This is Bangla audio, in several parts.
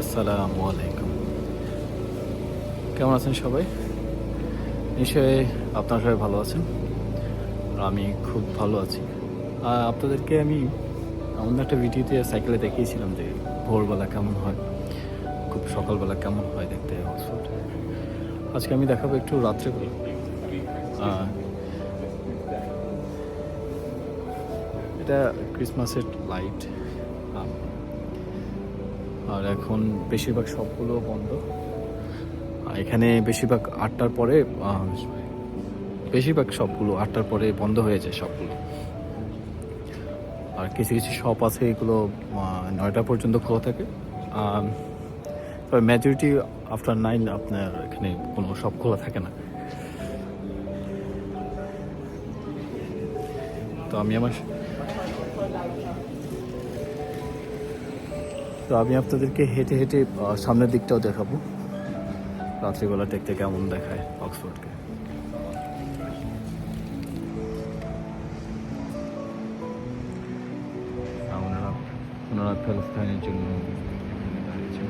আসসালামু আলাইকুম। কেমন আছেন সবাই? নিশ্চয়ই আপনারা সবাই ভালো আছেন। আর আমি খুব ভালো আছি। আপনাদেরকে আমি অন্য একটা ভিডিওতে সাইকেলে দেখিয়েছিলাম যে ভোরবেলা কেমন হয়, খুব সকালবেলা কেমন হয় দেখতে অক্সফোর্ড। আজকে আমি দেখাবো একটু রাত্রেবেলা। আ এটা ক্রিসমাসের লাইট। আম আর এখন বেশিরভাগ শপগুলো বন্ধ। এখানে বেশিরভাগ ৮টার পরে বেশিরভাগ শপগুলো ৮টার পরে বন্ধ হয়ে যায় সবগুলো। আর কিছু কিছু শপ আছে এগুলো ৯টা পর্যন্ত খোলা থাকে। তবে মেজরিটি আফটার 9 আপনার এখানে কোনো শপ খোলা থাকে না। তো আমি আপনাদেরকে হেঁটে হেঁটে সামনের দিকটাও দেখাবো রাত্রিবেলা দেখতে কেমন দেখায় অক্সফোর্ডকে। ওনারা প্যালেস্টাইনের জন্য দাঁড়িয়েছেন।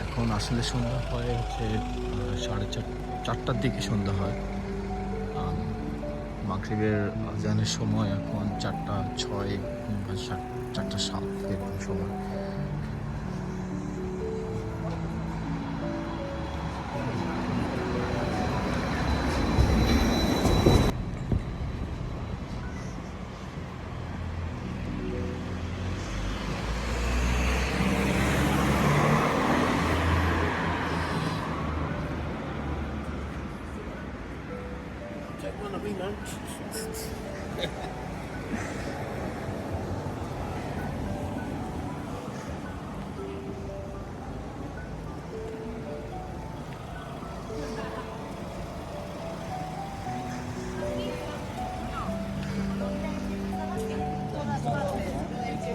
এখন আসলে সন্ধ্যা হয় হচ্ছে 4:30টার দিকে সন্ধ্যা হয়। মাগরিবের আজানের সময় এখন 4:06 বা 4:07 এরকম সময়।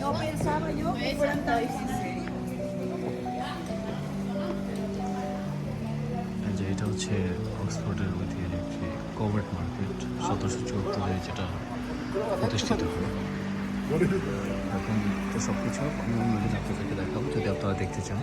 No pensaba yo que fueran tan যে এটা হচ্ছে অক্সফোর্ডের ঐতিহাসিক একটি কোভার্ট মার্কেট 1774 যেটা প্রতিষ্ঠিত হয়। এখন তো সব কিছু আমি অন্যদিন আপনাদেরকে দেখাবো যদি আপনারা দেখতে চান।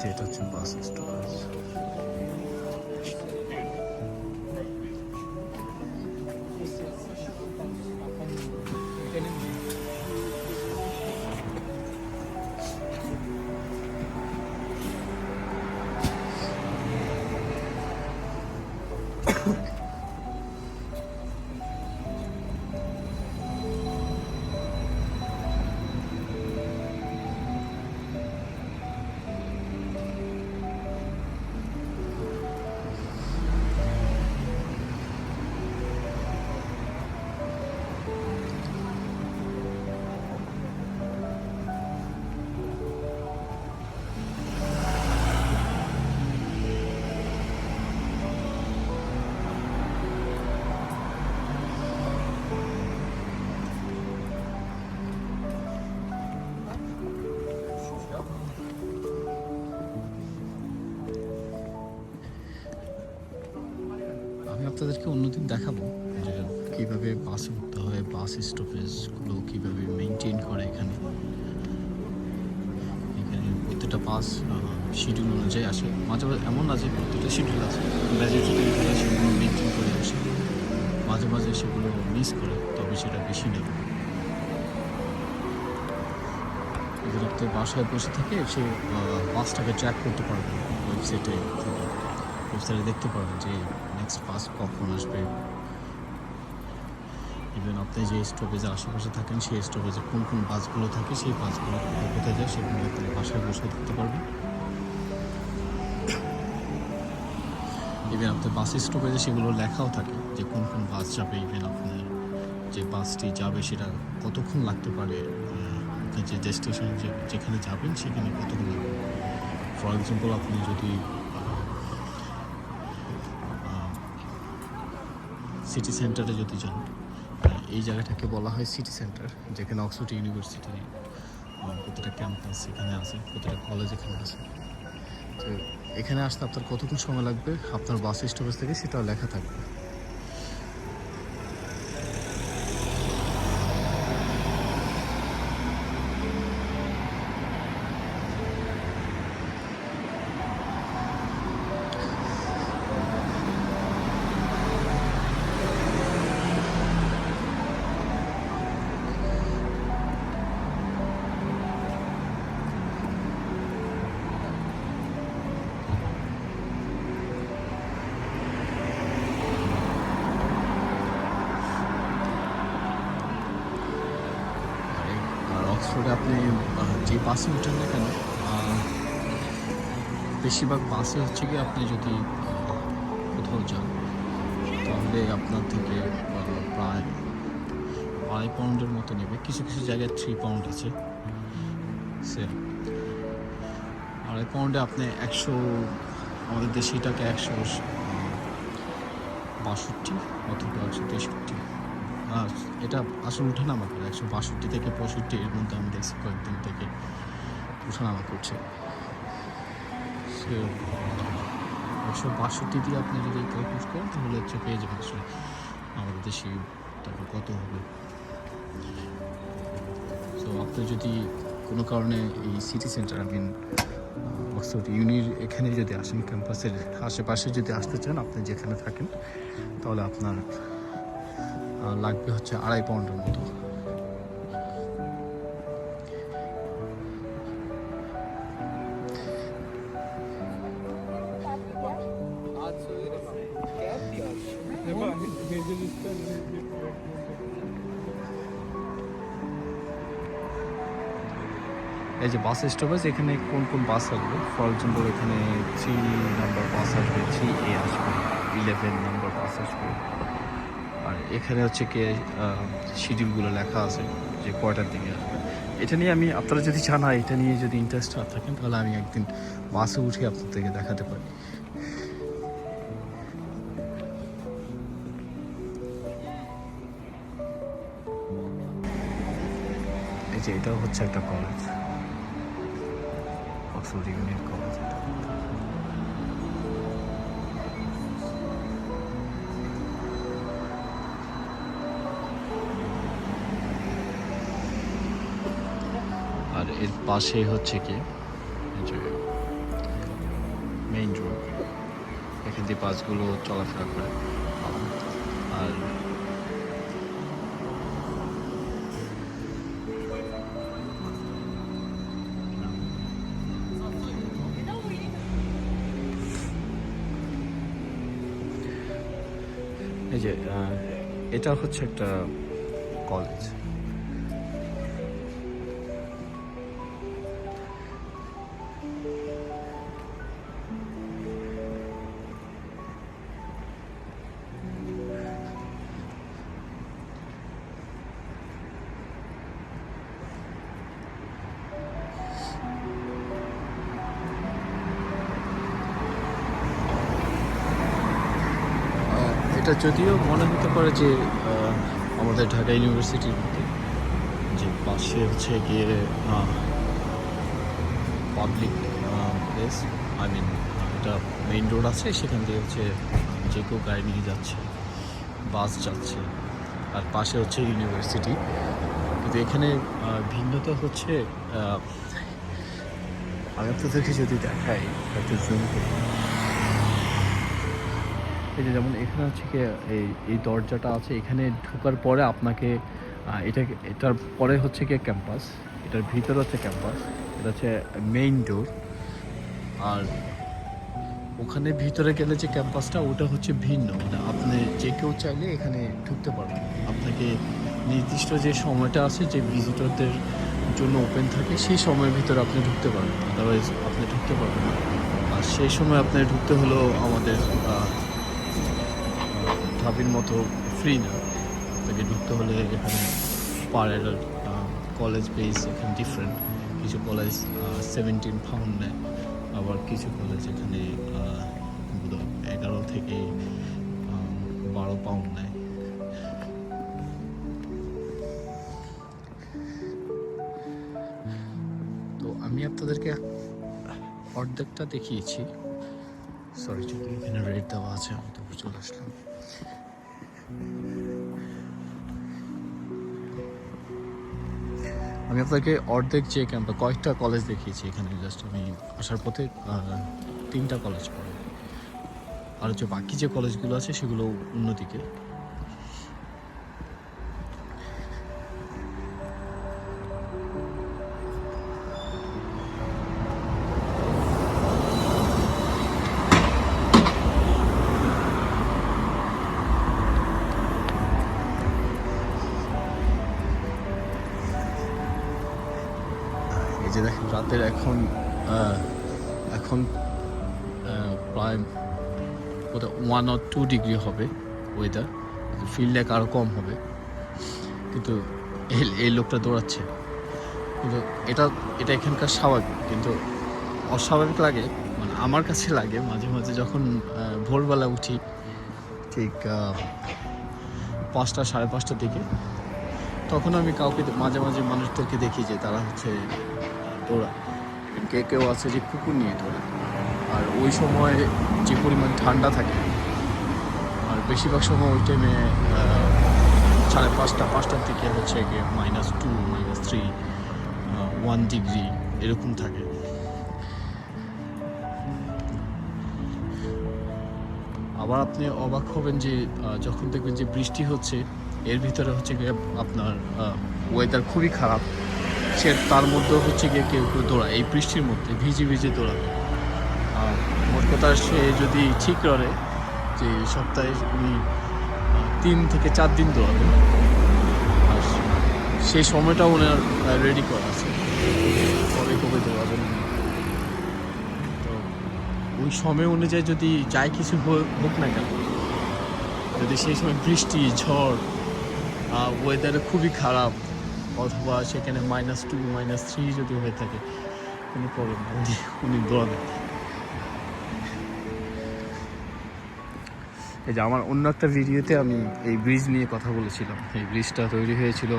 যেটা হচ্ছে বাস স্টপেজ। আপনাদেরকে অন্যদিন দেখাবো যে কীভাবে বাসে উঠতে হয়, বাস স্টপেজগুলো কীভাবে মেনটেন করে এখানে। এখানে প্রত্যেকটা বাস শিডিউল অনুযায়ী আসে, মাঝে মাঝে এমন না যে প্রত্যেকটা শিডিউল আছে, ম্যাজিস্ট্রেট সেগুলো মেনটেন করে আসে, মাঝে মাঝে সেগুলো মিস করে, তবে সেটা বেশি নেই। এখানে আপনি বাসায় বসে থেকে সে বাসটাকে ট্র্যাক করতে পারবেন ওয়েবসাইটে থেকে। ওয়েবসাইটে দেখতে পারবেন যে নেক্সট বাস কখন আসবে। ইভেন আপনি যে স্টপেজের আশেপাশে থাকেন সেই স্টপেজে কোন কোন বাসগুলো থাকে, সেই বাসগুলো কোথায় কোথায় যায় সেগুলো আপনি বাসায় বসে দেখতে পারবেন। ইভেন আপনার বাস স্টপেজে সেগুলো লেখাও থাকে যে কোন কোন বাস যাবে। ইভেন আপনার যে বাসটি যাবে সেটা কতক্ষণ লাগতে পারে, আপনি যে ডেস্টিনেশন যেখানে যাবেন সেখানে কতক্ষণ লাগবে। ফর এক্সাম্পল আপনি যদি সিটি সেন্টারে যদি যান, এই জায়গাটাকে বলা হয় সিটি সেন্টার, যেখানে অক্সফোর্ড ইউনিভার্সিটি প্রতিটা ক্যাম্পাস এখানে আছে, প্রতিটা কলেজ এখানে আছে। তো এখানে আসতে আপনার কতক্ষণ সময় লাগবে আপনার বাস স্টপেজ থেকে সেটাও লেখা থাকবে। আর অক্সফোর্ডে আপনি যে বাসে উঠেন না কেন, বেশিরভাগ বাসে হচ্ছে কি আপনি যদি কোথাও যান তাহলে আপনার থেকে প্রায় 2.5 পাউন্ডের মতো নেবে। কিছু কিছু জায়গায় 3 পাউন্ড আছে সেম। 2.5 পাউন্ডে আপনি 100, আমাদের দেশি টাকা 162 অথবা 163। আর এটা আসলে উঠানামা করে 162 থেকে 65 এর মধ্যে আমি দেখছি কয়েকদিন থেকে উঠানামা করছে। সে 162 দিয়ে আপনি যদি ক্যালকুলেট করেন তাহলে হচ্ছে পেয়ে যাবেন আসলে আমাদের দেশি তারপর কত হবে। তো আপনি যদি কোনো কারণে এই সিটি সেন্টার অক্সফোর্ড ইউনির এখানে যদি আসেন, ক্যাম্পাসের আশেপাশে যদি আসতে চান, আপনি যেখানে থাকেন, তাহলে আপনার লাগবে হচ্ছে 2.5 পাউন্ডের মতো। এই যে বাস স্টপেজ, এখানে কোন কোন বাস আসবে, ফর এক্সাম্পল এখানে 3 নাম্বার বাস আসবে, 3A আসবে, 11 নাম্বার বাস আসবে। আর এখানে হচ্ছে কি শিডিউলগুলো লেখা আছে যে কয়টার দিকে আসবে। এটা নিয়ে আমি, আপনারা যদি চান এটা নিয়ে যদি ইন্টারেস্ট না থাকেন, তাহলে আমি একদিন বাসে উঠে আপনাদেরকে দেখাতে পারি। এই যে এটাও হচ্ছে একটা কলেজ, অক্সফোর্ড ইউনিয়ন কলেজ। আর এর পাশে হচ্ছে কি যে মেইন রোড, এখান দিয়ে বাসগুলো চলাফেরা করে। আর এই যে এটা হচ্ছে একটা কলেজ। এটা যদিও মনে হতে পারে যে আমাদের ঢাকা ইউনিভার্সিটির মধ্যে, যে পাশে হচ্ছে গিয়ে পাবলিক প্লেস, এটা মেইন রোড আছে, সেখান দিয়ে হচ্ছে যে কেউ গাড়ি নিয়ে যাচ্ছে। বাস যাচ্ছে, আর পাশে হচ্ছে ইউনিভার্সিটি। কিন্তু এখানে ভিন্নতা হচ্ছে, আমি আপনাদেরকে যদি দেখাই, একটু জুম করি। এই যে যেমন এখানে হচ্ছে কি এই দরজাটা আছে, এখানে ঢোকার পরে আপনাকে এটার পরে হচ্ছে কি ক্যাম্পাস, এটার ভিতরে হচ্ছে ক্যাম্পাস, এটা হচ্ছে মেইন ডোর। আর ওখানে ভিতরে গেলে যে ক্যাম্পাসটা ওটা হচ্ছে ভিন্ন, মানে আপনি যে কেউ চাইলে এখানে ঢুকতে পারবেন। আপনাকে নির্দিষ্ট যে সময়টা আছে যে ভিজিটরদের জন্য ওপেন থাকে সেই সময়ের ভিতরে আপনি ঢুকতে পারবেন, আদারওয়াইজ আপনি ঢুকতে পারবেন না। আর সেই সময় আপনি ঢুকতে হলেও আমাদের ঢাবির মতো ফ্রি না, আপনাকে ঢুকতে হলে এখানে পার অ্যাডাল্ট কলেজ বেস এখানে ডিফারেন্ট। কিছু কলেজ 17 পাউন্ড নেয়, আবার কিছু কলেজ এখানে 11 থেকে 12 পাউন্ড নেয়। তো আমি আপনাদেরকে অর্ধেকটা দেখিয়েছি। সরি, যদি এখানে রেট দেওয়া আছে আমি তো চলে আসলাম। আমি আপনাকে অর্ধেক যে ক্যাম্পাস কয়েকটা কলেজ দেখিয়েছি এখানে, জাস্ট আমি আসার পথে 3টা কলেজ পড়ে, আর হচ্ছে বাকি যে কলেজগুলো আছে সেগুলো অন্যদিকে। এই যে দেখেন রাতের এখন এখন প্রায় 1 or 2 ডিগ্রি হবে ওয়েদার, ফিল লাইক আরও কম হবে। কিন্তু এই লোকটা দৌড়াচ্ছে, কিন্তু এটা এটা এখানকার স্বাভাবিক, কিন্তু অস্বাভাবিক লাগে, মানে আমার কাছে লাগে মাঝে মাঝে যখন ভোরবেলা উঠি ঠিক 5টা 5:30টার দিকে, তখন আমি কাউকে মাঝে মাঝে মানুষদেরকে দেখি যে তারা হচ্ছে দৌড়ায়। কেউ আছে যে কুকুর নিয়ে দৌড়ে। আর ওই সময় যে পরিমাণ ঠান্ডা থাকে, আর বেশিরভাগ সময় ওই টাইমে 5:30টার দিকে হচ্ছে গিয়ে -2 -3 1 ডিগ্রি এরকম থাকে। আবার আপনি অবাক হবেন যে যখন দেখবেন যে বৃষ্টি হচ্ছে, এর ভিতরে হচ্ছে গিয়ে আপনার ওয়েদার খুবই খারাপ, সে তার মধ্যেও হচ্ছে গিয়ে কেউ দৌড়ায় এই বৃষ্টির মধ্যে ভিজে ভিজে দৌড়াবে। আর মোট কথা সে যদি ঠিক করে যে সপ্তাহে উনি 3 থেকে 4 দিন দৌড়াবেন, আর সেই সময়টাও ওনার রেডি করা আছে কবে কবে দৌড়াবেন। তো ওই সময় অনুযায়ী যদি যাই কিছু হোক না কেন, যদি সেই সময় বৃষ্টি ঝড় ওয়েদারে খুবই খারাপ, অথবা সেখানে -2 -3 যদি হয়ে থাকে, কোনো প্রবলেম নেই, উনি দৌড়াবেন। এই যে আমার অন্য একটা ভিডিওতে আমি এই ব্রিজ নিয়ে কথা বলেছিলাম। এই ব্রিজটা তৈরি হয়েছিল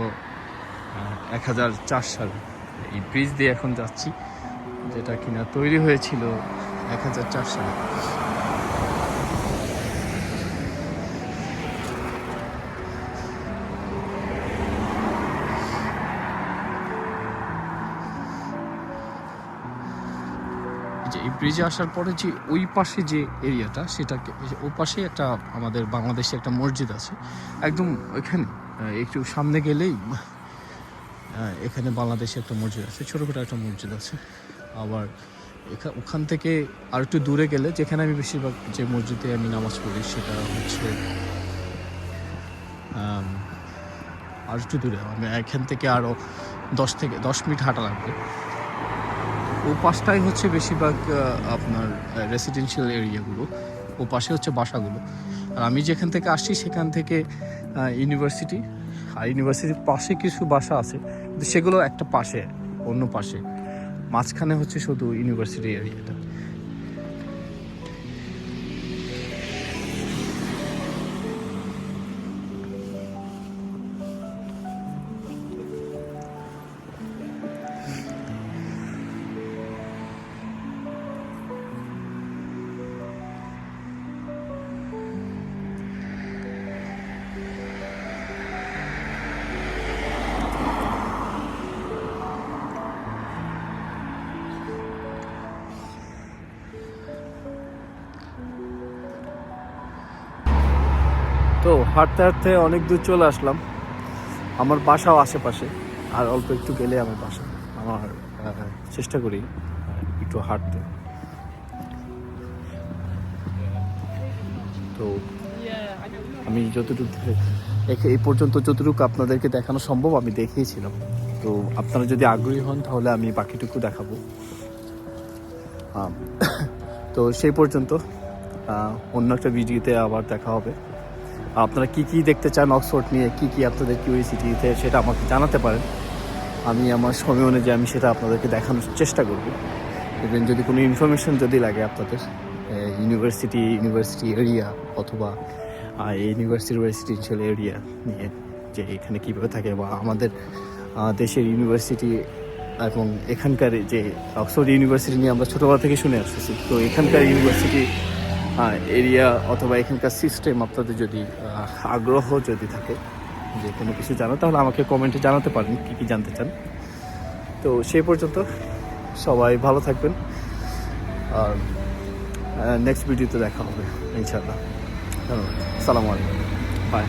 1004 সালে। এই ব্রিজ দিয়ে এখন যাচ্ছি, যেটা কিনা তৈরি হয়েছিল 1004 সালে। যে এই ব্রিজে আসার পরে যে ওই পাশে যে এরিয়াটা, সেটাকে ওই পাশে একটা আমাদের বাংলাদেশে একটা মসজিদ আছে, একদম ওইখানে একটু সামনে গেলেই এখানে বাংলাদেশে একটা মসজিদ আছে, ছোটোখাটো একটা মসজিদ আছে। আবার ওখান থেকে আর একটু দূরে গেলে, যেখানে আমি বেশিরভাগ যে মসজিদে আমি নামাজ পড়ি, সেটা হচ্ছে আর একটু দূরে, আমি এখান থেকে আরও 10 মিনিট হাঁটা লাগবে। ও পাশটাই হচ্ছে বেশিরভাগ আপনার রেসিডেন্সিয়াল এরিয়াগুলো, ও পাশে হচ্ছে বাসাগুলো। আর আমি যেখান থেকে আসছি সেখান থেকে ইউনিভার্সিটি, আর ইউনিভার্সিটির পাশে কিছু বাসা আছে, কিন্তু সেগুলো একটা পাশে, অন্য পাশে, মাঝখানে হচ্ছে শুধু ইউনিভার্সিটি এরিয়াটা। হাঁটতে হাঁটতে অনেক দূর চলে আসলাম। আমার বাসাও আশেপাশে, আর অল্প একটু গেলে আমার বাসা। আমার চেষ্টা করি একটু হাঁটতে। তো আমি যতটুকু এই পর্যন্ত যতটুকু আপনাদেরকে দেখানো সম্ভব আমি দেখিয়েছিলাম। তো আপনারা যদি আগ্রহী হন তাহলে আমি বাকিটুকু দেখাবো। তো সেই পর্যন্ত অন্য একটা ভিডিওতে আবার দেখা হবে। আপনারা কি কি দেখতে চান অক্সফোর্ড নিয়ে, কি কি আপনাদের কিউরিওসিটিতে, সেটা আমাকে জানাতে পারেন। আমি আমার সময় অনুযায়ী আমি সেটা আপনাদেরকে দেখানোর চেষ্টা করব। ইভেন যদি কোনো ইনফরমেশন যদি লাগে আপনাদের ইউনিভার্সিটি এরিয়া অথবা ইউনিভার্সিটি রেসিডেন্সিয়াল এরিয়া নিয়ে, যে এখানে কীভাবে থাকে, বা আমাদের দেশের ইউনিভার্সিটি এবং এখানকার যে অক্সফোর্ড ইউনিভার্সিটি নিয়ে আমরা ছোটোবেলা থেকে শুনে আসতেছি। তো এখানকার ইউনিভার্সিটি এরিয়া অথবা এখানকার সিস্টেম আপনাদের যদি আগ্রহ যদি থাকে যে কোনো কিছু জানা, তাহলে আমাকে কমেন্টে জানাতে পারেন কী কী জানতে চান। তো সেই পর্যন্ত সবাই ভালো থাকবেন, আর নেক্সট ভিডিওতে দেখা হবে ইনশাআল্লাহ। ধন্যবাদ। আসসালামু আলাইকুম। বাই।